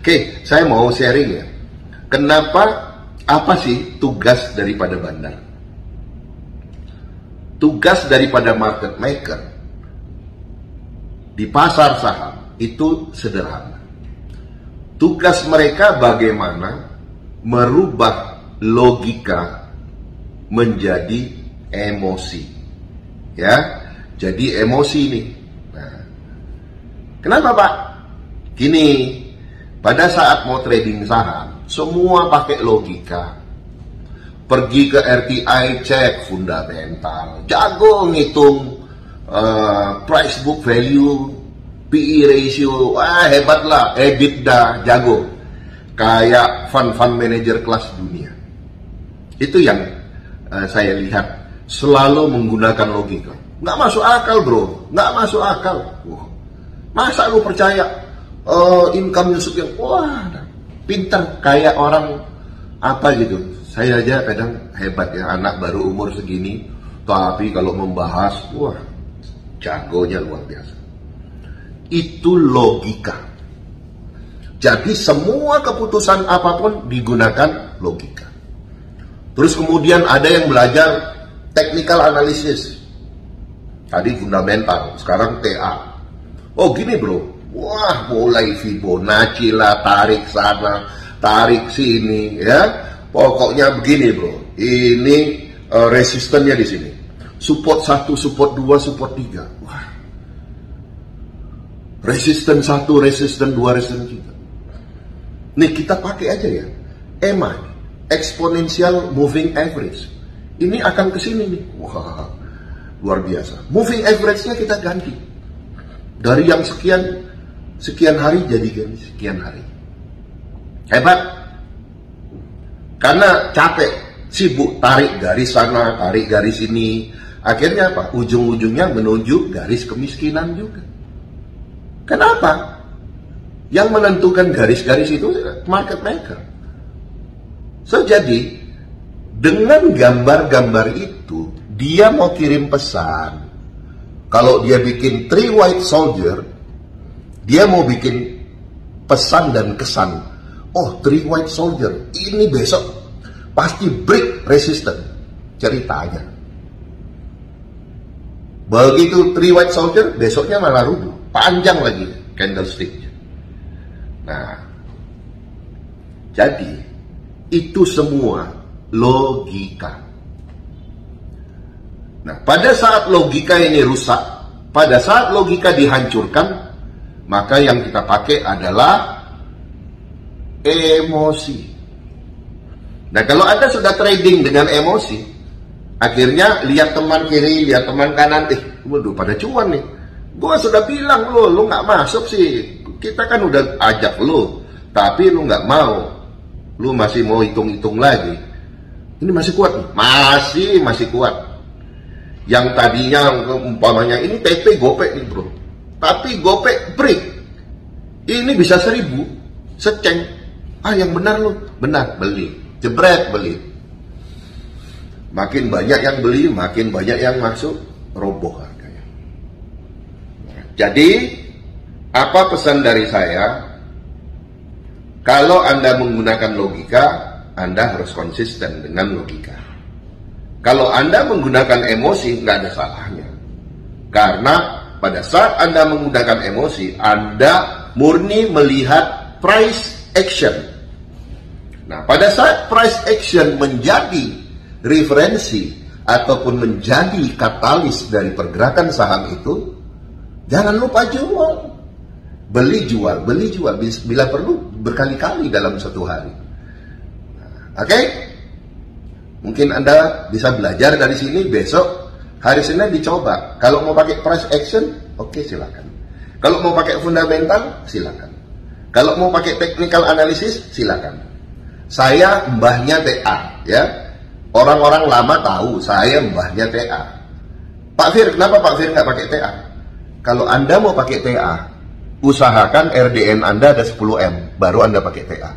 Oke, saya mau sharing ya. Kenapa, apa sih tugas daripada bandar? Tugas daripada market maker di pasar saham itu sederhana. Tugas mereka bagaimana merubah logika menjadi emosi. Ya, jadi emosi nih. Nah, kenapa Pak? Gini, pada saat mau trading saham, semua pakai logika. Pergi ke RTI, cek fundamental, jago ngitung price book value, PE ratio, hebat lah, EBITDA, jago. Kayak fund manager kelas dunia. Itu yang saya lihat selalu menggunakan logika. Nggak masuk akal bro, nggak masuk akal. Masa lu percaya income-nya sekian? Wah, pinter kayak orang apa gitu. Saya aja kadang hebat ya, anak baru umur segini, tapi kalau membahas, wah, jagonya luar biasa. Itu logika. Jadi semua keputusan apapun digunakan logika. Terus kemudian ada yang belajar technical analysis. Tadi fundamental, sekarang TA. Oh gini bro, wah mulai Fibonacci lah, tarik sana, tarik sini, ya. Pokoknya begini bro, ini resistennya di sini. Support 1, support 2, support 3. Wah. Resisten 1, resisten 2, resisten 3. Nih kita pakai aja ya. EMA, exponential moving average. Ini akan ke sini nih. Wah, luar biasa. Moving average-nya kita ganti. Dari yang sekian hari jadi sekian hari. Hebat. Karena capek, sibuk tarik garis sana, tarik garis sini. Akhirnya apa? Ujung-ujungnya menuju garis kemiskinan juga. Kenapa? Yang menentukan garis-garis itu market maker. So jadi, dengan gambar-gambar itu, dia mau kirim pesan. Kalau dia bikin 3 white soldier, dia mau bikin pesan dan kesan. Oh, 3 white soldier, ini besok pasti break resistance. Ceritanya. Begitu 3 white soldier, besoknya malah rubuh. Panjang lagi candlestick-nya. Nah, jadi itu semua logika. Nah, pada saat logika ini rusak, pada saat logika dihancurkan, maka yang kita pakai adalah emosi. Nah, kalau Anda sudah trading dengan emosi, akhirnya lihat teman kiri, lihat teman kanan, waduh pada cuan nih. Gua sudah bilang lu nggak masuk sih. Kita kan udah ajak lu, tapi lu nggak mau. Lu masih mau hitung-hitung lagi. Ini masih kuat nih? Masih kuat. Yang tadinya umpamanya ini TP gopek nih bro, tapi gopek break. Ini bisa 1000, seceng. Yang benar lu, benar, beli, jebret, beli. Makin banyak yang beli, makin banyak yang masuk, roboh harganya. Jadi, apa pesan dari saya? Kalau Anda menggunakan logika, Anda harus konsisten dengan logika. Kalau Anda menggunakan emosi, nggak ada salahnya. Karena pada saat Anda menggunakan emosi, Anda murni melihat price action. Nah, pada saat price action menjadi referensi ataupun menjadi katalis dari pergerakan saham itu, jangan lupa jual. Beli jual, bila perlu berkali-kali dalam satu hari. Oke? Mungkin Anda bisa belajar dari sini, besok hari Senin dicoba. Kalau mau pakai price action, oke, silakan. Kalau mau pakai fundamental, silakan. Kalau mau pakai technical analysis, silakan. Saya mbahnya TA, ya. Orang-orang lama tahu saya mbahnya TA. Pak Fir, kenapa Pak Fir nggak pakai TA? Kalau Anda mau pakai TA, usahakan RDN Anda ada 10M, baru Anda pakai TA.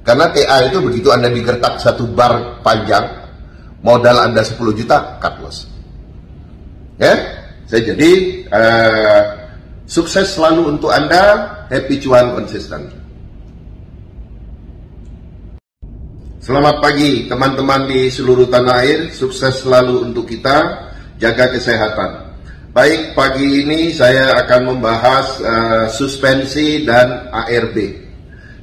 Karena TA itu begitu Anda digertak satu bar panjang, modal Anda 10 juta, cut loss. Ya, saya jadi sukses selalu untuk Anda, happy cuan konsisten. Selamat pagi teman-teman di seluruh tanah air, sukses selalu untuk kita, jaga kesehatan. Baik, pagi ini saya akan membahas suspensi dan ARB.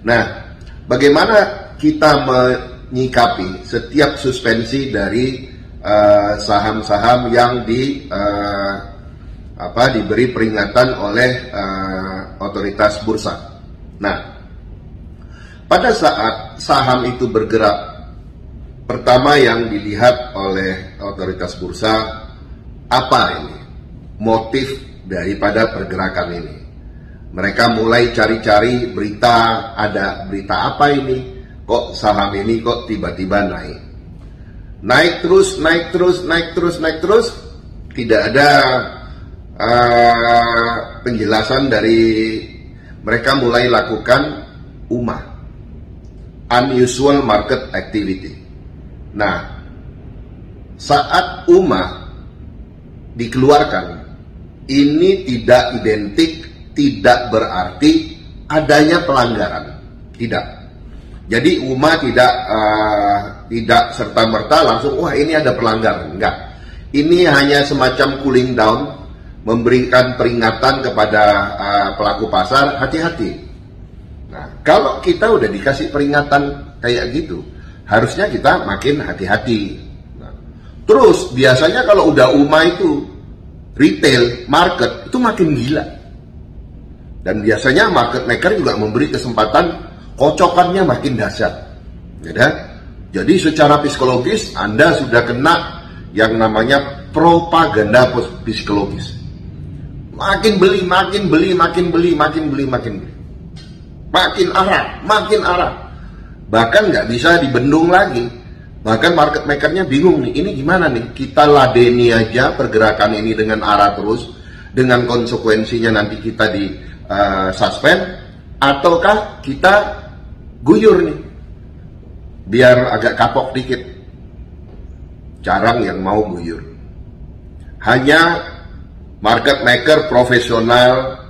Nah, bagaimana kita menyikapi setiap suspensi dari saham-saham yang diberi peringatan oleh otoritas bursa. Nah, pada saat saham itu bergerak, pertama yang dilihat oleh otoritas bursa, apa ini motif daripada pergerakan ini. Mereka mulai cari-cari berita, ada berita apa ini, kok saham ini kok tiba-tiba naik. Naik terus, tidak ada penjelasan dari mereka. Mulai lakukan UMA, unusual market activity. Nah, saat UMA dikeluarkan, ini tidak identik, tidak berarti adanya pelanggaran, tidak. Jadi UMA tidak serta-merta langsung, wah ini ada pelanggaran, enggak. Ini hanya semacam cooling down, memberikan peringatan kepada pelaku pasar, hati-hati. Nah, kalau kita udah dikasih peringatan kayak gitu, harusnya kita makin hati-hati. Nah, terus biasanya kalau udah UMA itu retail market itu makin gila. Dan biasanya market maker juga memberi kesempatan kocokannya makin dahsyat. Ya, jadi secara psikologis Anda sudah kena yang namanya propaganda psikologis. Makin beli. Makin arah. Bahkan nggak bisa dibendung lagi. Bahkan market makernya bingung nih, ini gimana nih? Kita ladeni aja pergerakan ini dengan arah terus, dengan konsekuensinya nanti kita di suspend, ataukah kita guyur nih, biar agak kapok dikit. Jarang yang mau guyur. Hanya market maker profesional,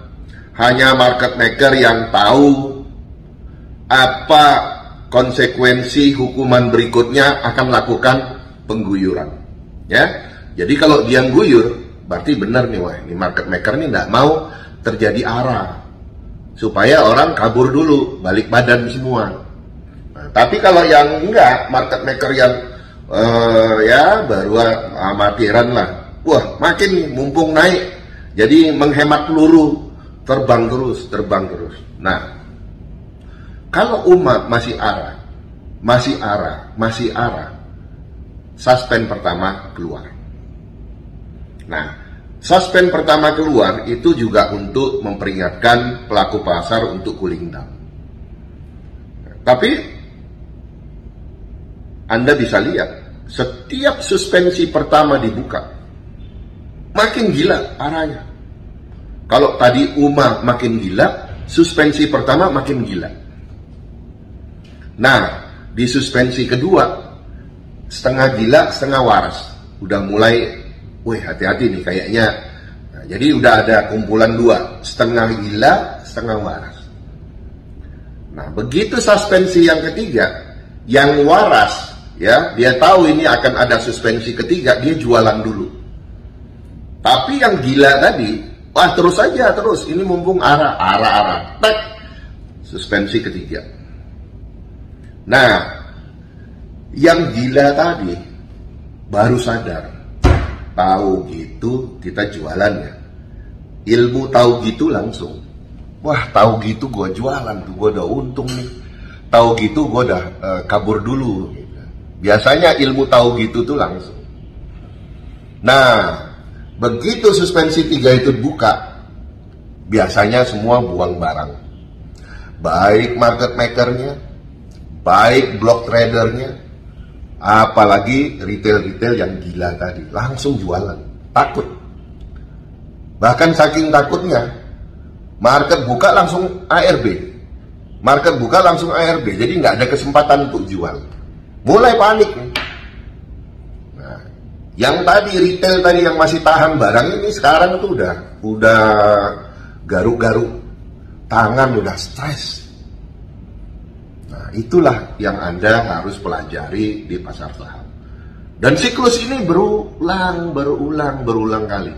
hanya market maker yang tahu apa konsekuensi hukuman berikutnya akan lakukan pengguyuran. Ya, jadi kalau dia guyur, berarti benar nih, wah ini market maker ini tidak mau terjadi arah, supaya orang kabur dulu, balik badan semua. Nah, tapi kalau yang enggak, market maker yang ya baru amatiran lah, wah makin nih, mumpung naik, jadi menghemat peluru. Terbang terus. Nah, kalau umat masih arah, suspend pertama keluar. Nah, suspend pertama keluar itu juga untuk memperingatkan pelaku pasar untuk cooling down. Tapi Anda bisa lihat, setiap suspensi pertama dibuka, makin gila arahnya. Kalau tadi UMA makin gila, suspensi pertama makin gila. Nah, di suspensi kedua, setengah gila, setengah waras. Udah mulai, wih hati-hati nih kayaknya. Nah, jadi udah ada kumpulan dua, setengah gila, setengah waras. Nah, begitu suspensi yang ketiga, yang waras, ya dia tahu ini akan ada suspensi ketiga, dia jualan dulu. Tapi yang gila tadi, wah terus aja, ini mumpung arah, tek, suspensi ketiga. Nah, yang gila tadi baru sadar, tahu gitu kita jualan ya. Ilmu tahu gitu langsung, wah tahu gitu gue jualan tuh, gue udah untung nih. Tahu gitu gue udah kabur dulu. Biasanya ilmu tahu gitu tuh langsung. Nah, begitu suspensi 3 itu buka, biasanya semua buang barang. Baik market makernya, baik block tradernya, apalagi retail-retail yang gila tadi, langsung jualan, takut. Bahkan saking takutnya, market buka langsung ARB. Jadi nggak ada kesempatan untuk jual. Mulai panik nih. Nah, yang tadi retail tadi yang masih tahan barang ini sekarang itu udah garuk-garuk tangan, udah stres. Nah, itulah yang Anda harus pelajari di pasar saham. Dan siklus ini berulang kali.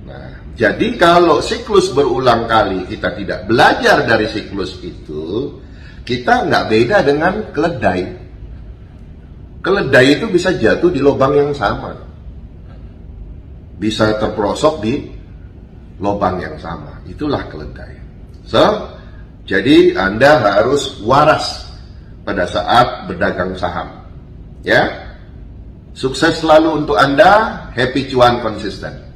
Nah, jadi kalau siklus berulang kali kita tidak belajar dari siklus itu, kita nggak beda dengan keledai. Keledai itu bisa jatuh di lubang yang sama, bisa terperosok di lubang yang sama. Itulah keledai. Jadi Anda harus waras pada saat berdagang saham. Ya, sukses selalu untuk Anda. Happy cuan konsisten.